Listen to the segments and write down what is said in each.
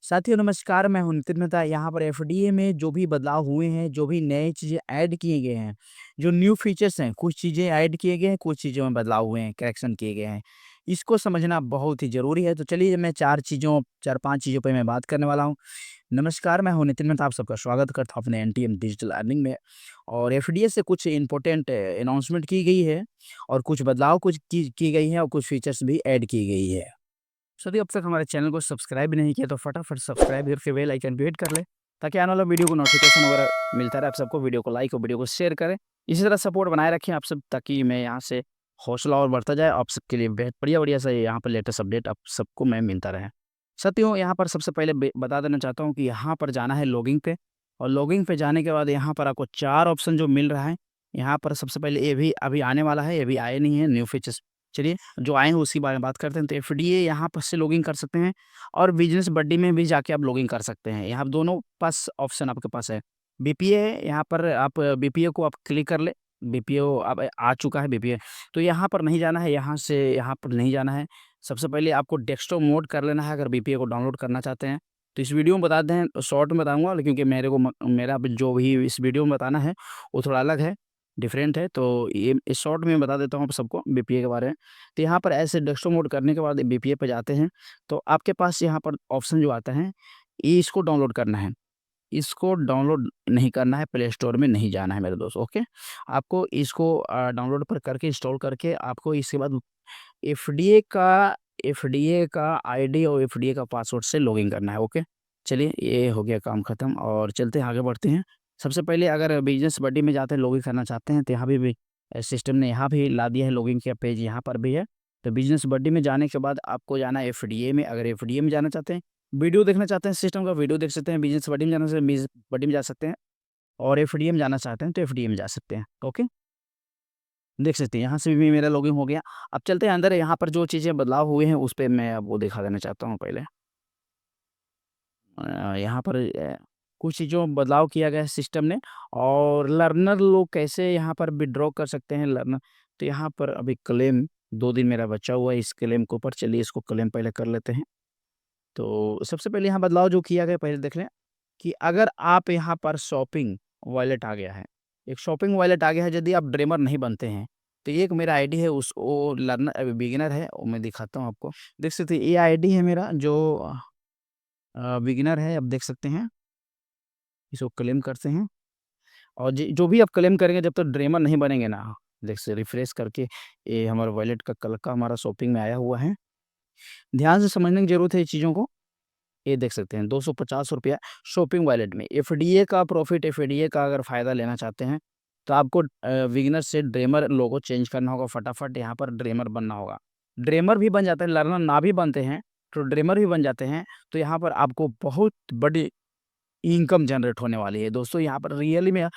साथियों नमस्कार, मैं हूं नितिन मेहता। यहाँ पर एफडीए में जो भी बदलाव हुए हैं, जो भी नए चीज़ें ऐड किए गए हैं, जो न्यू फीचर्स हैं, कुछ चीज़ें ऐड किए गए हैं, कुछ चीज़ों में बदलाव हुए हैं, करेक्शन किए गए हैं। इसको समझना बहुत ही ज़रूरी है। तो चलिए मैं 4-5 चीज़ों पे मैं बात करने वाला हूँ। नमस्कार, मैं हूं नितिन मेहता, आप सबका स्वागत करता हूं अपने एनटीएम डिजिटल अर्निंग में। और एफडीए से कुछ इम्पोर्टेंट अनाउंसमेंट की गई है और कुछ बदलाव कुछ की गई है और कुछ फीचर्स भी ऐड की गई है। यदि अब तक हमारे चैनल को सब्सक्राइब नहीं किया तो फटाफट सब्सक्राइब करके बेल आइकन पे हिट कर ले ताकि आने वाला वीडियो को नोटिफिकेशन वगैरह मिलता रहे आप सबको। वीडियो को लाइक और वीडियो को शेयर करें। इसी तरह सपोर्ट बनाए रखें आप सब ताकि मैं यहाँ से हौसला और बढ़ता जाए। आप सबके लिए बढ़िया बढ़िया सा यहाँ पर लेटेस्ट अपडेट आप सबको मैं मिलता रहे। साथियों यहाँ पर सबसे पहले बता देना चाहता हूँ कि यहाँ पर जाना है लॉगिंग पे। और लॉगिंग पे जाने के बाद यहाँ पर आपको 4 ऑप्शन जो मिल रहा है। यहाँ पर सबसे पहले ये भी अभी आने वाला है, ये भी आए नहीं है न्यू फीचर्स। चलिए जो आए हैं उसी बारे में बात करते हैं। तो एफडीए यहाँ पर से लॉगिन कर सकते हैं और बिजनेस बड्डी में भी जाके आप लॉगिन कर सकते हैं। यहाँ दोनों पास ऑप्शन आपके पास है। बीपीए है, यहाँ पर आप बीपीए को आप क्लिक कर ले। बीपीए अब आ चुका है बीपीए। तो यहाँ पर नहीं जाना है, यहाँ से यहाँ पर नहीं जाना है। सबसे पहले आपको डेस्कटॉप मोड कर लेना है अगर बीपीए को डाउनलोड करना चाहते हैं। तो इस वीडियो में बता दें, शॉर्ट में बताऊंगा क्योंकि मेरा भी जो भी इस वीडियो में बताना है वो थोड़ा अलग है, डिफरेंट है। तो ये इस शॉर्ट में बता देता हूँ आप सबको बीपीए के बारे में। तो यहाँ पर ऐसे डेस्कटॉप मोड करने के बाद बीपीए पे जाते हैं। तो आपके पास यहाँ पर ऑप्शन जो आता है, ये इसको डाउनलोड करना है। इसको डाउनलोड नहीं करना है, प्ले स्टोर में नहीं जाना है मेरे दोस्त, ओके। आपको इसको डाउनलोड पर करके इंस्टॉल करके आपको इसके बाद एफडीए का एफडीए का आईडी और एफडीए का पासवर्ड से लॉगिन करना है, ओके। चलिए ये हो गया काम खत्म और चलते हैं आगे बढ़ते हैं। सबसे पहले अगर बिजनेस बड्डी में जाते हैं लॉगिन करना चाहते हैं तो यहाँ भी सिस्टम ने यहाँ भी ला दिया है, लॉगिन का पेज यहाँ पर भी है। तो बिजनेस बड्डी में जाने के बाद आपको जाना है एफडीए में। अगर एफडीए में जाना चाहते हैं, वीडियो देखना चाहते हैं, सिस्टम का वीडियो देख सकते हैं। बिजनेस बड्डी में जाना से बड्डी में जा सकते हैं और एफडीए में जाना चाहते हैं तो एफडीए में जा सकते हैं, ओके। देख सकते हैं यहाँ से भी मेरा लॉगिन हो गया। अब चलते हैं अंदर, यहाँ पर जो चीज़ें बदलाव हुए हैं उस पे मैं अब वो दिखा देना चाहता हूँ पहले। यहाँ पर कुछ चीज़ों में बदलाव किया गया है सिस्टम ने। और लर्नर लोग कैसे यहाँ पर विथड्रॉ कर सकते हैं लर्नर। तो यहाँ पर अभी क्लेम 2 दिन मेरा बचा हुआ है इस क्लेम के ऊपर। चलिए इसको क्लेम पहले कर लेते हैं। तो सबसे पहले यहाँ बदलाव जो किया गया पहले देख लें कि अगर आप यहाँ पर शॉपिंग वॉलेट आ गया है, एक शॉपिंग वॉलेट आ गया है, यदि आप ड्रीमर नहीं बनते हैं तो एक मेरा आईडी है, उस वो लर्नर बिगिनर है, वो मैं दिखाता हूँ आपको। देख सकते हैं ये आईडी है मेरा जो बिगिनर है। अब देख सकते हैं इसको क्लेम करते हैं। और जो भी आप क्लेम करेंगे जब तक ड्रीमर नहीं बनेंगे ना, देख से रिफ्रेश करके ये हमारा वॉलेट का कल का हमारा शॉपिंग में आया हुआ है। ध्यान से समझने की जरूरत है ये चीज़ों को। ये देख सकते हैं ₹250 शॉपिंग वॉलेट में। एफडीए का प्रॉफिट, एफडीए का अगर फ़ायदा लेना चाहते हैं तो आपको बिगिनर से ड्रीमर लोगो चेंज करना होगा फटाफट। यहाँ पर ड्रीमर बनना होगा। ड्रीमर भी बन जाते हैं, लर्नर ना भी बनते हैं तो ड्रीमर भी बन जाते हैं। तो यहाँ पर आपको बहुत बड़ी इनकम जनरेट होने वाली है दोस्तों। यहाँ पर रियली में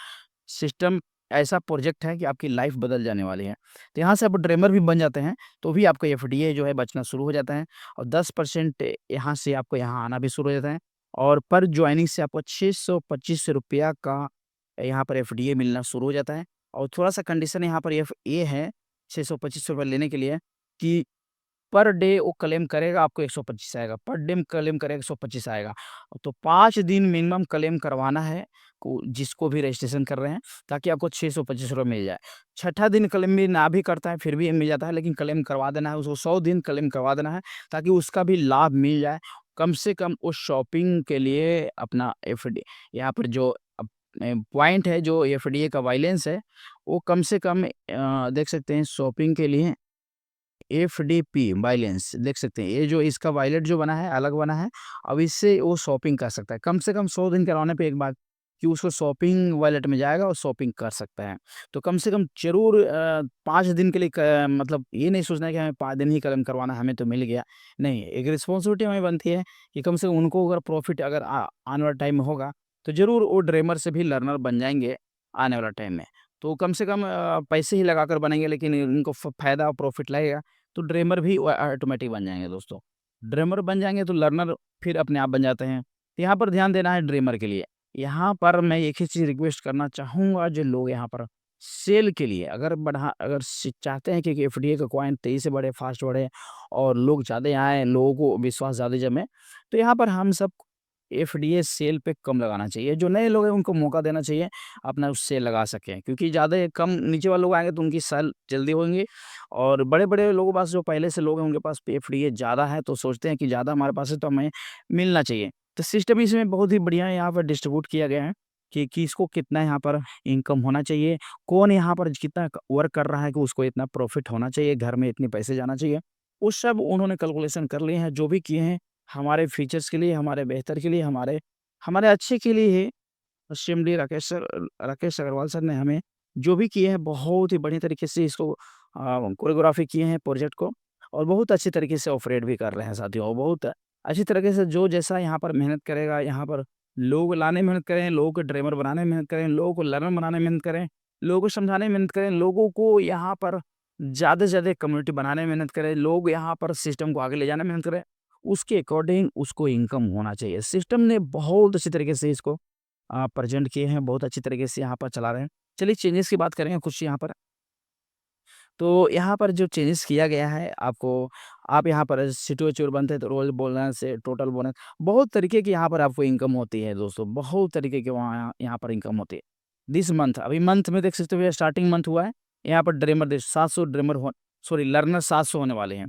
सिस्टम ऐसा प्रोजेक्ट है कि आपकी लाइफ बदल जाने वाली है। तो यहाँ से आप ड्रीमर भी बन जाते हैं तो भी आपका एफडीए जो है बचना शुरू हो जाता है। और 10% यहाँ से आपको यहाँ आना भी शुरू हो जाता है। और पर ज्वाइनिंग से आपको ₹625 का यहाँ पर एफडीए मिलना शुरू हो जाता है। और थोड़ा-सा कंडीशन यहाँ पर ये है ₹625 लेने के लिए कि पर डे वो क्लेम करेगा आपको 125 आएगा, पर डे क्लेम करेगा 125 आएगा। तो 5 दिन मिनिमम क्लेम करवाना है को जिसको भी रजिस्ट्रेशन कर रहे हैं ताकि आपको ₹625 मिल जाए। छठा दिन क्लेम भी ना भी करता है फिर भी मिल जाता है, लेकिन क्लेम करवा देना है उसको, 100 दिन क्लेम करवा देना है ताकि उसका भी लाभ मिल जाए। कम से कम उस शॉपिंग के लिए अपना एफडी यहाँ पर जो पॉइंट है, जो एफडीए का बैलेंस है, वो कम से कम देख सकते हैं शॉपिंग के लिए एफडीपी बैलेंस देख सकते हैं। ये जो इसका वॉलेट जो बना है अलग बना है। अब इससे वो शॉपिंग कर सकता है कम से कम 100 दिन करवाने पे एक बार कि उसको शॉपिंग वॉलेट में जाएगा और शॉपिंग कर सकता है। तो कम से कम ज़रूर 5 दिन के लिए मतलब ये नहीं सोचना है कि हमें 5 दिन ही कलम करवाना है, हमें तो मिल गया। नहीं, एक रिस्पॉन्सिबिलिटी हमें बनती है कि कम से कम उनको अगर प्रॉफिट अगर आने वाले टाइम में होगा तो ज़रूर वो ड्रीमर से भी लर्नर बन जाएँगे आने वाला टाइम में। तो कम से कम पैसे ही लगाकर बनेंगे लेकिन उनको फ़ायदा और प्रॉफिट लगेगा। तो ड्रीमर भी ऑटोमेटिक बन जाएँगे दोस्तों। ड्रीमर बन जाएँगे तो लर्नर फिर अपने आप बन जाते हैं। तो यहाँ पर ध्यान देना है ड्रीमर के लिए। यहाँ पर मैं एक ही चीज़ रिक्वेस्ट करना चाहूँगा जो लोग यहाँ पर सेल के लिए अगर चाहते हैं कि एफडीए का कॉइन तेज़ी से बढ़े, फ़ास्ट बढ़े और लोग ज़्यादा आएँ, लोगों को विश्वास ज़्यादा जमे, तो यहाँ पर हम सब एफडीए सेल पे कम लगाना चाहिए। जो नए लोग हैं उनको मौका देना चाहिए अपना उस सेल लगा सकें, क्योंकि ज़्यादा कम नीचे वाले लोग आएँगे तो उनकी सेल जल्दी होंगी और बड़े-बड़े लोगों के पास जो पहले से लोग हैं उनके पास एफडीए ज़्यादा है तो सोचते हैं कि ज़्यादा हमारे पास है तो हमें मिलना चाहिए। तो सिस्टम इसमें बहुत ही बढ़िया यहाँ पर डिस्ट्रीब्यूट किया गया है कि किसको कितना यहाँ पर इनकम होना चाहिए, कौन यहाँ पर कितना वर्क कर रहा है कि उसको इतना प्रॉफ़िट होना चाहिए, घर में इतने पैसे जाना चाहिए। वो सब उन्होंने कैलकुलेशन कर लिए हैं, जो भी किए हैं हमारे फीचर्स के लिए, हमारे बेहतर के लिए, हमारे हमारे अच्छे के लिए ही सीएमडी राकेश अग्रवाल सर ने हमें जो भी किए हैं बहुत ही बढ़िया तरीके से इसको कोरियोग्राफी किए हैं प्रोजेक्ट को और बहुत अच्छी तरीके से ऑपरेट भी कर रहे हैं साथियों। और बहुत अच्छी तरीके से जो जैसा यहाँ पर मेहनत करेगा, यहाँ पर लोग लाने में मेहनत करें, लोगों को ड्राइवर बनाने में मेहनत करें, लोगों को लर्नर बनाने में मेहनत करें, लोगों को समझाने में मेहनत करें, लोगों को यहाँ पर ज़्यादा से ज़्यादा कम्युनिटी बनाने में मेहनत करें, लोग यहाँ पर सिस्टम को आगे ले जाने में मेहनत करें, उसके अकॉर्डिंग उसको इनकम होना चाहिए। सिस्टम ने बहुत अच्छी तरीके से इसको प्रेज़ेंट किए हैं, बहुत अच्छी तरीके से यहाँ पर चला रहे हैं। चलिए चेंजेज़ की बात करेंगे कुछ यहाँ पर। तो यहाँ पर जो चेंजेज़ किया गया है आपको आप यहाँ पर सिक्योर बनते हैं तो रोज़ बोनस से टोटल बोनस बहुत तरीके की यहाँ पर आपको इनकम होती है दोस्तों, बहुत तरीके की वहाँ यहाँ पर इनकम होती है। दिस मंथ अभी मंथ में देख सकते हो ये स्टार्टिंग मंथ हुआ है, यहाँ पर ड्रीमर दे 700 ड्रीमर हो सॉरी लर्नर 700 होने वाले हैं।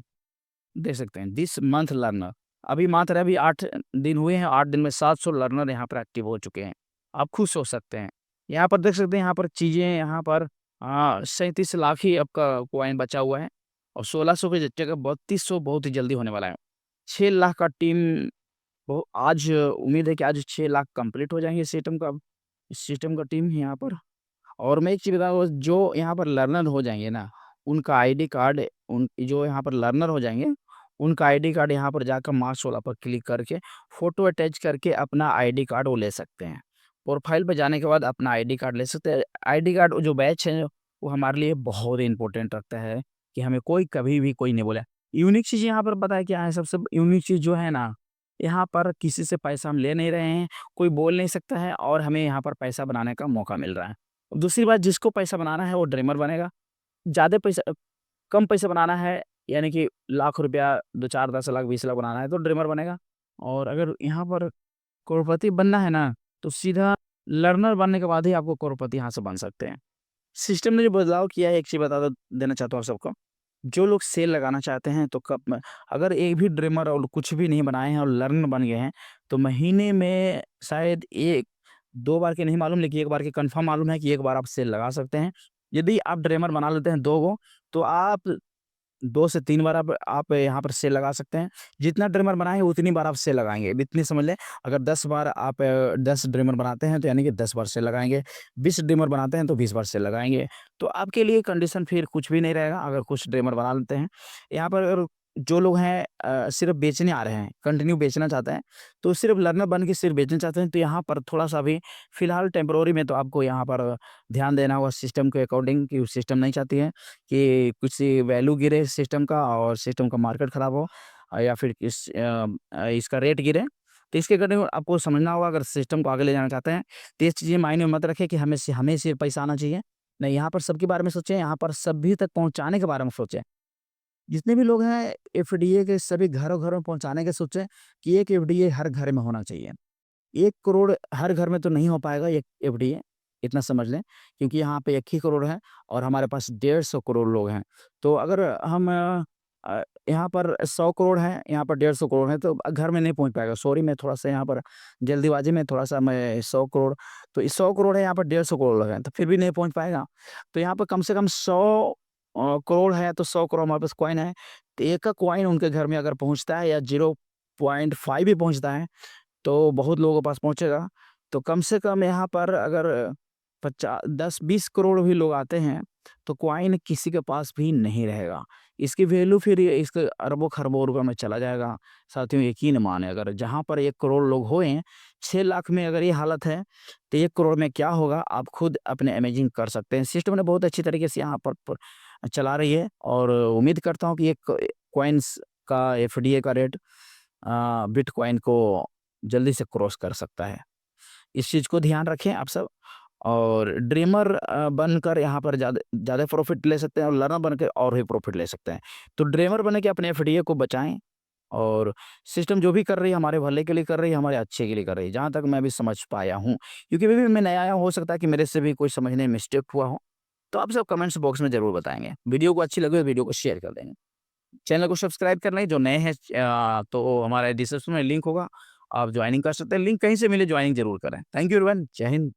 देख सकते हैं दिस मंथ लर्नर अभी मात्र अभी 8 दिन हुए हैं, 8 दिन में 700 लर्नर यहाँ पर एक्टिव हो चुके हैं। आप खुश हो सकते हैं। यहाँ पर देख सकते हैं यहाँ पर चीज़ें यहाँ पर 37 लाख ही आपका कॉइन बचा हुआ है और 1600 की जगह 3200 बहुत ही जल्दी होने वाला है। 6 लाख का टीम वो आज उम्मीद है कि आज 6 लाख कंप्लीट हो जाएँगे सिस्टम का टीम यहाँ पर। और मैं एक चीज़ बताऊँ जो यहाँ पर लर्नर हो जाएँगे ना, उनका आईडी कार्ड उन जो यहाँ पर लर्नर हो जाएँगे, उनका आईडी कार्ड यहाँ पर जाकर मार्क्स वाला पर क्लिक करके फ़ोटो अटैच करके अपना आईडी कार्ड वो ले सकते हैं। प्रोफ़ाइल पे जाने के बाद अपना आईडी कार्ड ले सकते हैं। आईडी कार्ड जो बैच है, वो हमारे लिए बहुत इम्पोर्टेंट रखता है कि हमें कोई कभी भी कोई नहीं बोला। यूनिक चीज़ यहाँ पर पता है क्या है? सबसे यूनिक चीज़ जो है ना, यहाँ पर किसी से पैसा हम ले नहीं रहे हैं, कोई बोल नहीं सकता है और हमें यहाँ पर पैसा बनाने का मौका मिल रहा है। दूसरी बात जिसको पैसा बनाना है वो ड्रीमर बनेगा। ज़्यादा पैसा कम पैसा बनाना है यानी कि लाख रुपया 2, 4, 10 लाख, 20 लाख बनाना है तो ड्रीमर बनेगा। और अगर यहाँ पर करोड़पति बनना है ना, तो सीधा लर्नर बनने के बाद ही आपको करोड़पति यहाँ से बन सकते हैं। सिस्टम ने जो बदलाव किया है एक चीज़ बता देना चाहता हूँ आप सबको। जो लोग सेल लगाना चाहते हैं तो कब अगर एक भी ड्रीमर और कुछ भी नहीं बनाए हैं और लर्नर बन गए हैं, तो महीने में शायद 1 2 बार के नहीं मालूम लेकिन 1 बार के कन्फर्म मालूम है कि 1 बार आप सेल लगा सकते हैं। यदि आप ड्रीमर बना लेते हैं 2 गो, तो आप 2 से 3 बार आप यहाँ पर सेल लगा सकते हैं। जितना ड्रीमर बनाएँगे उतनी बार आप सेल लगाएँगे। अब इतनी समझ लें अगर 10 बार आप 10 ड्रीमर बनाते हैं तो यानी कि 10 बार सेल लगाएँगे। 20 ड्रीमर बनाते हैं तो 20 बार सेल लगाएँगे। तो आपके लिए कंडीशन फिर कुछ भी नहीं रहेगा अगर कुछ ड्रीमर बना लेते हैं। यहाँ पर अगर जो लोग हैं सिर्फ़ बेचने आ रहे हैं, कंटिन्यू बेचना चाहते हैं, तो सिर्फ़ लर्नर बन के सिर्फ़ बेचना चाहते हैं तो यहाँ पर थोड़ा-सा अभी फ़िलहाल टेम्परेरी में तो आपको यहाँ पर ध्यान देना होगा सिस्टम के अकॉर्डिंग कि सिस्टम नहीं चाहती है कि कुछ वैल्यू गिरे सिस्टम का और सिस्टम का मार्केट ख़राब हो या फिर इसका रेट गिरे। तो इसके अकॉर्डिंग आपको समझना होगा अगर सिस्टम को आगे ले जाना चाहते हैं, तो ये चीज़ें मायने में मत रखें कि हमें सिर्फ़ पैसा आना चाहिए। नहीं, यहाँ पर सबके बारे में सोचें, यहाँ पर सभी तक पहुँचाने के बारे में सोचें। जितने भी लोग हैं एफडीए के सभी घरों-घरों में पहुँचाने के सोचें कि एक एफडीए हर घर में होना चाहिए। 1 करोड़ हर घर में तो नहीं हो पाएगा एक एफडीए, इतना समझ लें, क्योंकि यहाँ पे 1 ही करोड़ है और हमारे पास 150 करोड़ लोग हैं। तो अगर हम यहाँ पर 100 करोड़ हैं, यहाँ पर 150 करोड़ हैं, तो घर में नहीं पहुँच पाएगा। सॉरी मैं थोड़ा-सा यहाँ पर जल्दीबाज़ी में थोड़ा-सा मैं 100 करोड़ तो 100 करोड़ है, यहाँ पर 150 करोड़ लोग हैं, तो फिर भी नहीं पहुँच पाएगा। तो यहाँ पर कम से कम 100 करोड़ है, तो 100 करोड़ हमारे पास कॉइन है, तो एक का कॉइन उनके घर में अगर पहुँचता है या 0.5 भी पहुँचता है तो बहुत लोगों के पास पहुँचेगा। तो कम से कम यहाँ पर अगर 10-20 करोड़ भी लोग आते हैं, तो कॉइन किसी के पास भी नहीं रहेगा। इसकी वैल्यू फिर ये इसके अरबों-खरबों रुपए में चला जाएगा। साथियों यकीन मानें अगर जहाँ पर 1 करोड़ लोग हुए, 6 लाख में अगर ये हालत है, तो 1 करोड़ में क्या होगा आप खुद अपने इमेजिन कर सकते हैं। सिस्टम ने बहुत अच्छी तरीके से यहाँ पर चला रही है और उम्मीद करता हूँ कि एक कॉइन्स का एफडीए का रेट बिटकॉइन को जल्दी से क्रॉस कर सकता है। इस चीज़ को ध्यान रखें आप सब और ड्रीमर बनकर यहाँ पर ज़्यादा ज़्यादा प्रॉफ़िट ले सकते हैं और लर्नर बन के और भी प्रॉफ़िट ले सकते हैं। तो ड्रीमर बन के अपने एफडीए को बचाएँ और सिस्टम जो भी कर रही है हमारे भले के लिए कर रही है, हमारे अच्छे के लिए कर रही है, जहाँ तक मैं भी समझ पाया हूँ। क्योंकि अभी भी मैं नया आया हूँ, हो सकता है कि मेरे से भी कोई समझने में मिस्टेक हुआ हो, तो आप सब कमेंट्स बॉक्स में ज़रूर बताएँगे। वीडियो को अच्छी लगे तो वीडियो को शेयर कर देंगे। चैनल को सब्सक्राइब कर लें, जो नए हैं तो हमारे डिस्क्रिप्शन में लिंक होगा, आप जॉइनिंग कर सकते हैं, लिंक कहीं से मिले जॉइनिंग ज़रूर करें। थैंक यू एवरीवन, जय हिंद।